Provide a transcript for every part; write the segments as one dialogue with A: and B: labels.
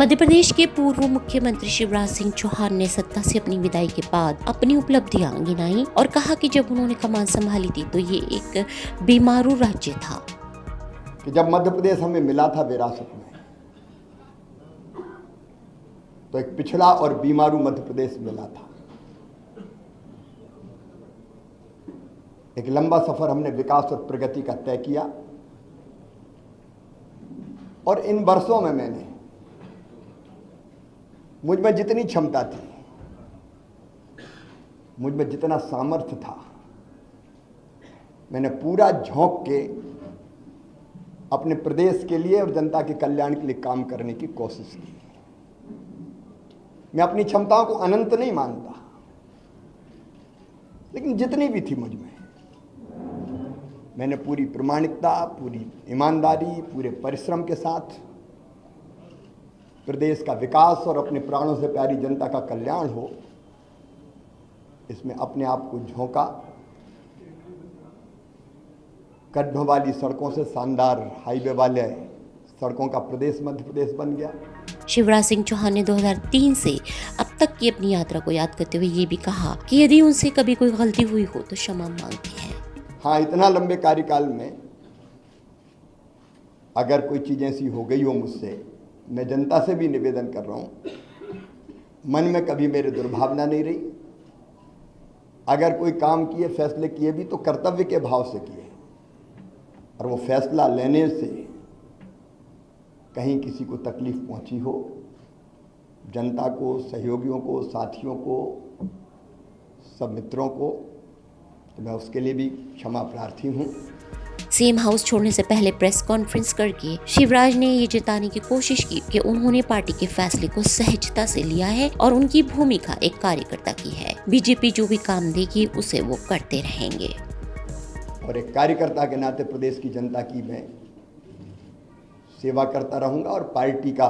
A: मध्य प्रदेश के पूर्व मुख्यमंत्री शिवराज सिंह चौहान ने सत्ता से अपनी विदाई के बाद अपनी उपलब्धियां गिनाई और कहा कि जब उन्होंने कमान संभाली थी तो ये एक बीमारू राज्य था।
B: कि जब मध्य प्रदेश हमें मिला था विरासत में, तो एक पिछड़ा और बीमारू मध्य प्रदेश मिला था। एक लंबा सफर हमने विकास और प्रगति का तय किया और इन वर्षों में मैंने मुझ में जितनी क्षमता थी, मुझ में जितना सामर्थ्य था, मैंने पूरा झोंक के अपने प्रदेश के लिए और जनता के कल्याण के लिए काम करने की कोशिश की। मैं अपनी क्षमताओं को अनंत नहीं मानता, लेकिन जितनी भी थी मुझ में, मैंने पूरी प्रामाणिकता, पूरी ईमानदारी, पूरे परिश्रम के साथ प्रदेश का विकास और अपने प्राणों से प्यारी जनता का कल्याण हो, इसमें अपने आप को झोंका। गड्ढों वाली सड़कों से शानदार हाईवे वाले सड़कों का प्रदेश मध्य प्रदेश बन गया।
A: शिवराज सिंह चौहान ने 2003 से अब तक की अपनी यात्रा को याद करते हुए ये भी कहा कि यदि उनसे कभी कोई गलती हुई हो तो क्षमा मांगते हैं।
B: हाँ, इतना लंबे कार्यकाल में अगर कोई चीज़ ऐसी हो गई हो मुझसे, मैं जनता से भी निवेदन कर रहा हूँ, मन में कभी मेरे दुर्भावना नहीं रही। अगर कोई काम किए, फैसले किए भी तो कर्तव्य के भाव से किए, और वो फैसला लेने से कहीं किसी को तकलीफ पहुंची हो, जनता को, सहयोगियों को, साथियों को, सब मित्रों को, तो मैं उसके लिए भी क्षमा प्रार्थी हूँ।
A: सीएम हाउस छोड़ने से पहले प्रेस कॉन्फ्रेंस करके शिवराज ने ये जताने की कोशिश की कि उन्होंने पार्टी के फैसले को सहजता से लिया है और उनकी भूमिका एक कार्यकर्ता की है। बीजेपी जो भी काम देगी उसे वो करते रहेंगे।
B: और एक कार्यकर्ता के नाते प्रदेश की जनता की मैं सेवा करता रहूंगा और पार्टी का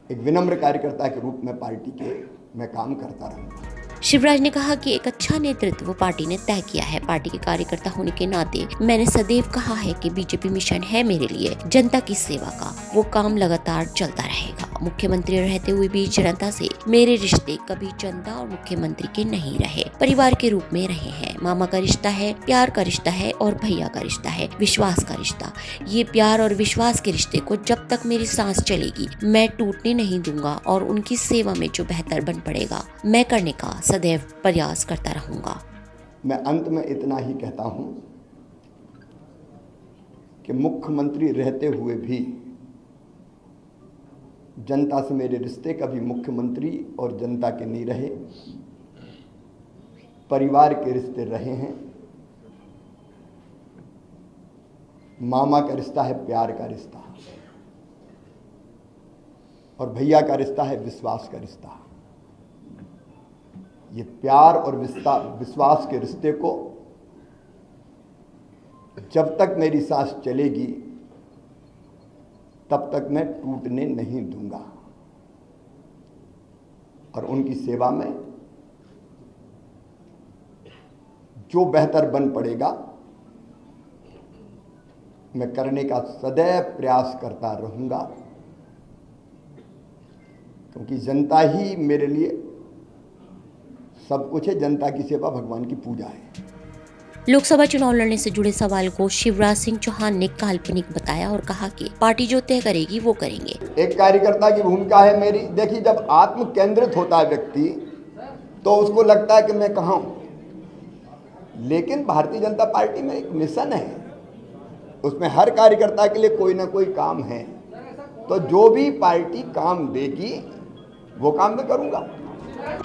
B: एक विनम्र कार्यकर्ता के रूप में पार्टी के मैं काम करता रहूंगा।
A: शिवराज ने कहा कि एक अच्छा नेतृत्व पार्टी ने तय किया है। पार्टी के कार्यकर्ता होने के नाते मैंने सदैव कहा है कि बीजेपी मिशन है मेरे लिए जनता की सेवा का, वो काम लगातार चलता रहेगा। मुख्यमंत्री रहते हुए भी जनता से मेरे रिश्ते कभी जनता और मुख्यमंत्री के नहीं रहे, परिवार के रूप में रहे हैं। मामा का रिश्ता है, प्यार का रिश्ता है और भैया का रिश्ता है, विश्वास का रिश्ता। ये प्यार और विश्वास के रिश्ते को जब तक मेरी सांस चलेगी मैं टूटने नहीं दूंगा और उनकी सेवा में जो बेहतर बन पड़ेगा मैं करने का सदैव प्रयास करता रहूंगा।
B: मैं अंत में इतना ही कहता हूं कि मुख्यमंत्री रहते हुए भी जनता से मेरे रिश्ते कभी मुख्यमंत्री और जनता के नहीं रहे, परिवार के रिश्ते रहे हैं। मामा का रिश्ता है प्यार का रिश्ता, और भैया का रिश्ता है विश्वास का रिश्ता। ये प्यार और विश्वास के रिश्ते को जब तक मेरी सांस चलेगी तब तक मैं टूटने नहीं दूंगा, और उनकी सेवा में जो बेहतर बन पड़ेगा मैं करने का सदैव प्रयास करता रहूंगा, क्योंकि जनता ही मेरे लिए सब कुछ है। जनता की सेवा भगवान की पूजा है।
A: लोकसभा चुनाव लड़ने से जुड़े सवाल को शिवराज सिंह चौहान ने काल्पनिक बताया और कहा कि पार्टी जो तय करेगी वो करेंगे।
B: एक कार्यकर्ता की भूमिका है मेरी। देखिए, जब आत्म केंद्रित होता है व्यक्ति तो उसको लगता है कि मैं कहाँ हूँ, लेकिन भारतीय जनता पार्टी में एक मिशन है, उसमें हर कार्यकर्ता के लिए कोई ना कोई काम है। तो जो भी पार्टी काम देगी वो काम मैं करूँगा।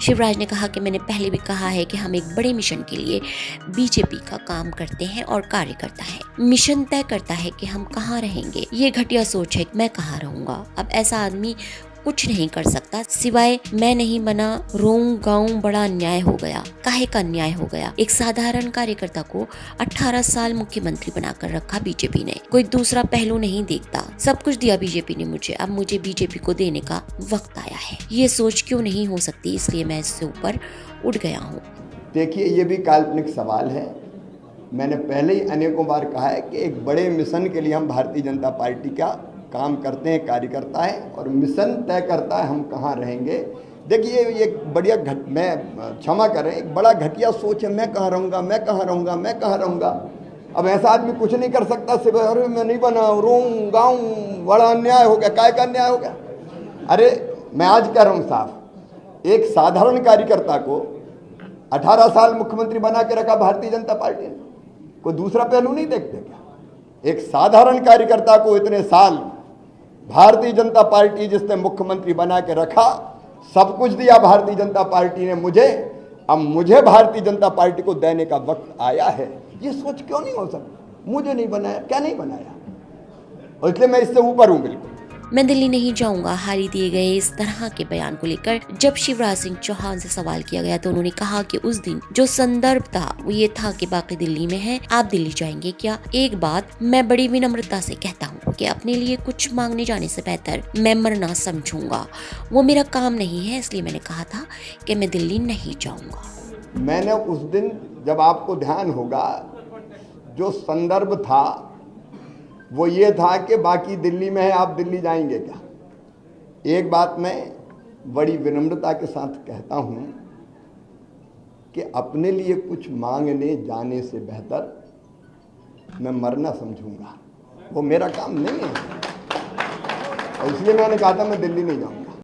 A: शिवराज ने कहा कि मैंने पहले भी कहा है कि हम एक बड़े मिशन के लिए बीजेपी का काम करते हैं और कार्य करता है। मिशन तय करता है कि हम कहाँ रहेंगे। ये घटिया सोच है कि मैं कहाँ रहूंगा। अब ऐसा आदमी कुछ नहीं कर सकता सिवाय मैं नहीं बना रोऊं गाऊं बड़ा अन्याय हो गया। काहे का अन्याय हो गया? एक साधारण कार्यकर्ता को 18 साल मुख्यमंत्री बनाकर रखा बीजेपी ने। कोई दूसरा पहलू नहीं देखता। सब कुछ दिया बीजेपी ने मुझे, अब मुझे बीजेपी को देने का वक्त आया है। ये सोच क्यों नहीं हो सकती, इसलिए मैं इससे ऊपर उठ गया हूँ।
B: देखिए, ये भी काल्पनिक सवाल है। मैंने पहले ही अनेकों बार कहा है कि एक बड़े मिशन के लिए हम भारतीय जनता पार्टी का काम करते हैं कार्यकर्ता है और मिशन तय करता है हम कहाँ रहेंगे। देखिए ये बढ़िया मैं क्षमा करें, एक बड़ा घटिया सोच है, मैं कहाँ रहूँगा, मैं कहाँ रहूँगा, मैं कहाँ रहूँगा। अब ऐसा आदमी कुछ नहीं कर सकता, सिर्फ अरे मैं नहीं बना, रोऊं गाऊं, बड़ा अन्याय हो गया। काय का अन्याय हो गया? अरे मैं आज कह रहा हूँ साहब, एक साधारण कार्यकर्ता को 18 साल मुख्यमंत्री बना के रखा भारतीय जनता पार्टी ने, कोई दूसरा पहलू नहीं देखते क्या? एक साधारण कार्यकर्ता को इतने साल भारतीय जनता पार्टी जिसने मुख्यमंत्री बना के रखा, सब कुछ दिया भारतीय जनता पार्टी ने मुझे, अब मुझे भारतीय जनता पार्टी को देने का वक्त आया है। ये सोच क्यों नहीं हो सकती? मुझे नहीं बनाया, क्या नहीं बनाया? और इसलिए मैं इससे ऊपर हूं बिल्कुल।
A: मैं दिल्ली नहीं जाऊंगा, हाल ही दिए गए इस तरह के बयान को लेकर जब शिवराज सिंह चौहान से सवाल किया गया तो उन्होंने कहा कि उस दिन जो संदर्भ था वो ये था कि बाकी दिल्ली में है, आप दिल्ली जाएंगे क्या? एक बात मैं बड़ी विनम्रता से कहता हूँ कि अपने लिए कुछ मांगने जाने से बेहतर मैं मरना समझूंगा। वो मेरा काम नहीं है, इसलिए मैंने कहा था कि मैं दिल्ली नहीं जाऊंगा।
B: मैंने उस दिन, जब आपको ध्यान होगा, जो संदर्भ था वो ये था कि बाकी दिल्ली में है, आप दिल्ली जाएंगे क्या? एक बात मैं बड़ी विनम्रता के साथ कहता हूं कि अपने लिए कुछ मांगने जाने से बेहतर मैं मरना समझूंगा। वो मेरा काम नहीं है, और इसलिए मैंने कहा था मैं दिल्ली नहीं जाऊंगा।